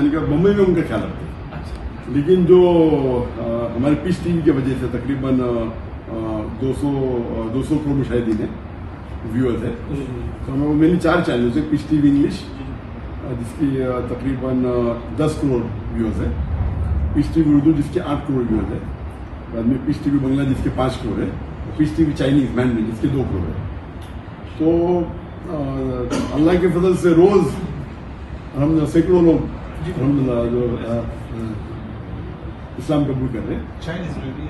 जाने के बाद मुंबई में उनका ख्याल रखते हैं, लेकिन जो हमारे पीस टीवी की वजह से तकरीबन 200 करोड़ मुशाहिदीन है, व्यूअर्स है, तो हमें मेनली 4 चैनल्स है। पीस टीवी इंग्लिश जिसकी तकरीबन 10 करोड़ व्यूअर्स है, पीस टीवी उर्दू जिसके 8 करोड़ व्यूअर्स है, बाद में पीस टीवी बंगला जिसके 5 करोड़ है, पीस टीवी चाइनीज मैंडरिन जिसके 2 करोड़ है। तो अल्लाह के फजल से रोज हम सैकड़ों लोग अल्हम्दुलिल्लाह जो इस्लाम कबूल कर रहे हैं। चाइनीज में भी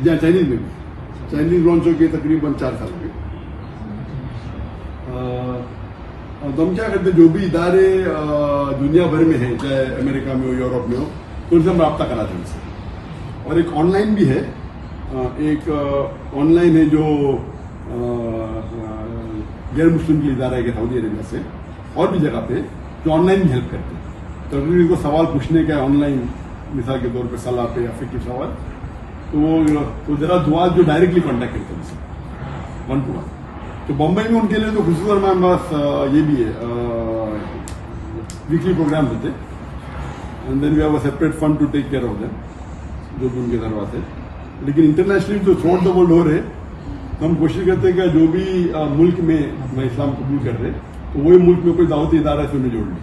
या चाइनीज में भी, चाइनीज लॉन्च हो गए तकरीबन 4 साल हो गए। तो हम क्या करते हैं, जो भी इदारे दुनिया भर में हैं, चाहे अमेरिका में हो, यूरोप में हो, तो उनसे हम रब्ता कराते हैं उनसे। और एक ऑनलाइन भी है, एक ऑनलाइन है जो गैर मुस्लिम के इदारा है सऊदी अरेबिया से और भी जगह पे, जो ऑनलाइन भी हेल्प करते हैं। तो अगर को सवाल पूछने का ऑनलाइन, मिसाल के तौर पे सलाह पे या फिर सवाल, तो वो जरा दुआ जो डायरेक्टली कॉन्टैक्ट करते हैं उनसे 1 to 1। तो बम्बई में उनके लिए तो खुसूसन हमारे पास ये भी है, वीकली प्रोग्राम होते हैं, and then we have a separate fund to take care of them, जो भी उनके दरवाज है। लेकिन इंटरनेशनली जो थ्रू आउट द वर्ल्ड हो रहे, तो हम कोशिश करते हैं कि जो भी मुल्क में अपना इस्लाम कबूल कर रहे, तो वही मुल्क में कोई दावती इदारा से उन्हें जोड़ लें।